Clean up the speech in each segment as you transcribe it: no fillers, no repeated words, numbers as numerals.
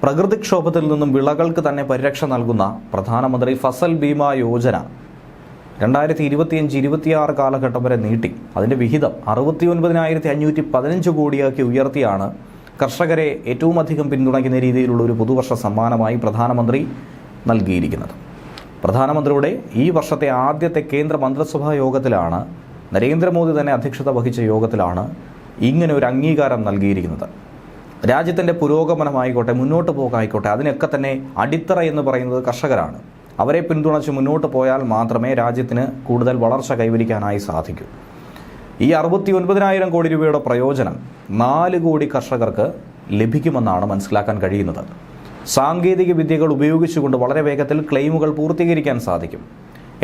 പ്രകൃതിക്ഷോഭത്തിൽ നിന്നും വിളകൾക്ക് തന്നെ പരിരക്ഷ നൽകുന്ന പ്രധാനമന്ത്രി ഫസൽ ബീമാ യോജന 2025-26 കാലഘട്ടം വരെ നീട്ടി. അതിൻ്റെ വിഹിതം 69,515 കോടിയാക്കി ഉയർത്തിയാണ് കർഷകരെ ഏറ്റവും അധികം പിന്തുണയ്ക്കുന്ന രീതിയിലുള്ള ഒരു പുതുവർഷ സമ്മാനമായി പ്രധാനമന്ത്രി നൽകിയിരിക്കുന്നത്. പ്രധാനമന്ത്രിയുടെ ഈ വർഷത്തെ ആദ്യത്തെ കേന്ദ്ര മന്ത്രിസഭാ യോഗത്തിലാണ്, നരേന്ദ്രമോദി തന്നെ അധ്യക്ഷത വഹിച്ച യോഗത്തിലാണ് ഇങ്ങനെ ഒരു അംഗീകാരം നൽകിയിരിക്കുന്നത്. രാജ്യത്തിൻ്റെ പുരോഗമനമായിക്കോട്ടെ, മുന്നോട്ട് പോകായിക്കോട്ടെ, അതിനൊക്കെ തന്നെ അടിത്തറ എന്ന് പറയുന്നത് കർഷകരാണ്. അവരെ പിന്തുണച്ച് മുന്നോട്ട് പോയാൽ മാത്രമേ രാജ്യത്തിന് കൂടുതൽ വളർച്ച കൈവരിക്കാനായി സാധിക്കൂ. ഈ 69,000 കോടി രൂപയുടെ പ്രയോജനം 4 കോടി കർഷകർക്ക് ലഭിക്കുമെന്നാണ് മനസ്സിലാക്കാൻ കഴിയുന്നത്. സാങ്കേതിക വിദ്യകൾ ഉപയോഗിച്ചുകൊണ്ട് വളരെ വേഗത്തിൽ ക്ലെയിമുകൾ പൂർത്തീകരിക്കാൻ സാധിക്കും.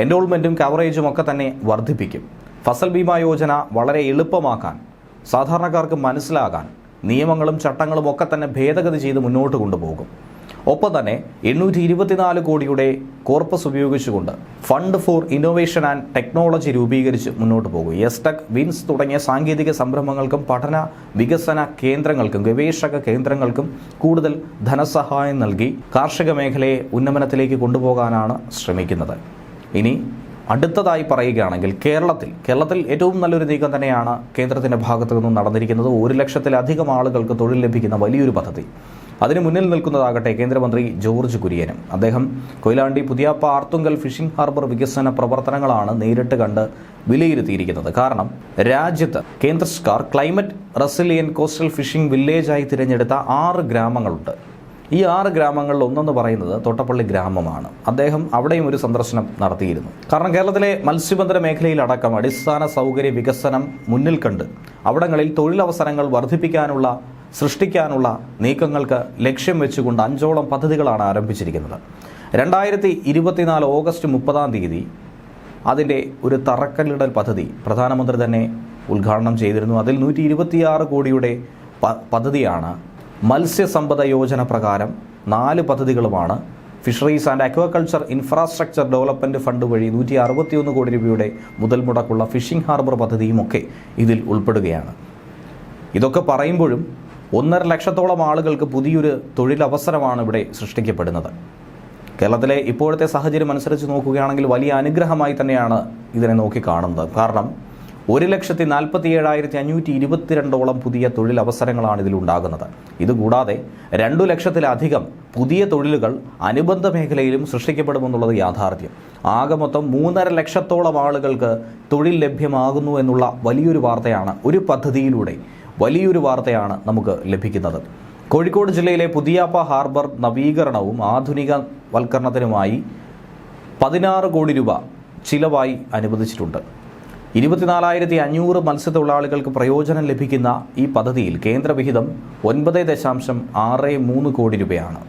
എൻറോൾമെൻറ്റും കവറേജും ഒക്കെ തന്നെ വർദ്ധിപ്പിക്കും. ഫസൽ ബീമാ യോജന വളരെ എളുപ്പമാക്കാൻ, സാധാരണക്കാർക്ക് മനസ്സിലാകാൻ നിയമങ്ങളും ചട്ടങ്ങളും ഒക്കെ തന്നെ ഭേദഗതി ചെയ്ത് മുന്നോട്ട് കൊണ്ടുപോകും. ഒപ്പം തന്നെ 824 കോടിയുടെ കോർപ്പസ് ഉപയോഗിച്ചുകൊണ്ട് fund for innovation and technology രൂപീകരിച്ച് മുന്നോട്ട് പോകും. എസ്ടെക്, വിൻസ് തുടങ്ങിയ സാങ്കേതിക സംരംഭങ്ങൾക്കും പഠന വികസന കേന്ദ്രങ്ങൾക്കും ഗവേഷക കേന്ദ്രങ്ങൾക്കും കൂടുതൽ ധനസഹായം നൽകി കാർഷിക മേഖലയെ ഉന്നമനത്തിലേക്ക് കൊണ്ടുപോകാനാണ് ശ്രമിക്കുന്നത്. ഇനി അടുത്തതായി പറയുകയാണെങ്കിൽ കേരളത്തിൽ ഏറ്റവും നല്ലൊരു നീക്കം തന്നെയാണ് കേന്ദ്രത്തിൻ്റെ ഭാഗത്തു നിന്നും നടന്നിരിക്കുന്നത്. 1 ലക്ഷത്തിലധികം ആളുകൾക്ക് തൊഴിൽ ലഭിക്കുന്ന വലിയൊരു പദ്ധതി. അതിന് മുന്നിൽ നിൽക്കുന്നതാകട്ടെ കേന്ദ്രമന്ത്രി ജോർജ് കുര്യനും. അദ്ദേഹം കൊയിലാണ്ടി പുതിയാപ്പ ആർത്തുങ്കൽ ഫിഷിംഗ് ഹാർബർ വികസന പ്രവർത്തനങ്ങളാണ് നേരിട്ട് കണ്ട് വിലയിരുത്തിയിരിക്കുന്നത്. കാരണം രാജ്യത്ത് കേന്ദ്ര സർക്കാർ ക്ലൈമറ്റ് റെസിലിയന്റ് കോസ്റ്റൽ ഫിഷിംഗ് വില്ലേജായി തിരഞ്ഞെടുത്ത 6 ഗ്രാമങ്ങളുണ്ട്. ഈ 6 ഗ്രാമങ്ങളിൽ ഒന്നെന്ന് പറയുന്നത് തോട്ടപ്പള്ളി ഗ്രാമമാണ്. അദ്ദേഹം അവിടെയും ഒരു സന്ദർശനം നടത്തിയിരുന്നു. കാരണം കേരളത്തിലെ മത്സ്യബന്ധന മേഖലയിലടക്കം അടിസ്ഥാന സൗകര്യ വികസനം മുന്നിൽ കണ്ട് അവിടങ്ങളിൽ തൊഴിലവസരങ്ങൾ സൃഷ്ടിക്കാനുള്ള നീക്കങ്ങൾക്ക് ലക്ഷ്യം വെച്ചുകൊണ്ട് 5ഓളം പദ്ധതികളാണ് ആരംഭിച്ചിരിക്കുന്നത്. 2024 ഓഗസ്റ്റ് 30 അതിൻ്റെ ഒരു തറക്കല്ലിടൽ പദ്ധതി പ്രധാനമന്ത്രി തന്നെ ഉദ്ഘാടനം ചെയ്തിരുന്നു. അതിൽ 126 കോടിയുടെ പദ്ധതിയാണ്. മത്സ്യസമ്പദ യോജന പ്രകാരം 4 പദ്ധതികളുമാണ്. Fisheries and aquaculture infrastructure development fund വഴി 161 കോടി രൂപയുടെ മുതൽ മുടക്കുള്ള ഫിഷിംഗ് ഹാർബർ പദ്ധതിയുമൊക്കെ ഇതിൽ ഉൾപ്പെടുകയാണ്. ഇതൊക്കെ പറയുമ്പോഴും 1.5 ലക്ഷത്തോളം ആളുകൾക്ക് പുതിയൊരു തൊഴിലവസരമാണ് ഇവിടെ സൃഷ്ടിക്കപ്പെടുന്നത്. കേരളത്തിലെ ഇപ്പോഴത്തെ സാഹചര്യം അനുസരിച്ച് നോക്കുകയാണെങ്കിൽ വലിയ അനുഗ്രഹമായി തന്നെയാണ് ഇതിനെ നോക്കിക്കാണുന്നത്. കാരണം 1,47,522 പുതിയ തൊഴിലവസരങ്ങളാണ് ഇതിലുണ്ടാകുന്നത്. ഇതുകൂടാതെ 2 ലക്ഷത്തിലധികം പുതിയ തൊഴിലുകൾ അനുബന്ധ മേഖലയിലും സൃഷ്ടിക്കപ്പെടുമെന്നുള്ളത് യാഥാർത്ഥ്യം. ആകെ മൊത്തം 3.5 ലക്ഷത്തോളം ആളുകൾക്ക് തൊഴിൽ ലഭ്യമാകുന്നു എന്നുള്ള വലിയൊരു വാർത്തയാണ് നമുക്ക് ലഭിക്കുന്നത്. കോഴിക്കോട് ജില്ലയിലെ പുതിയാപ്പ ഹാർബർ നവീകരണവും ആധുനികവൽക്കരണത്തിനുമായി 16 കോടി രൂപ ചിലവായി അനുവദിച്ചിട്ടുണ്ട്. 24,500 മത്സ്യത്തൊഴിലാളികൾക്ക് പ്രയോജനം ലഭിക്കുന്ന ഈ പദ്ധതിയിൽ കേന്ദ്ര വിഹിതം 9.63 കോടി രൂപയാണ്.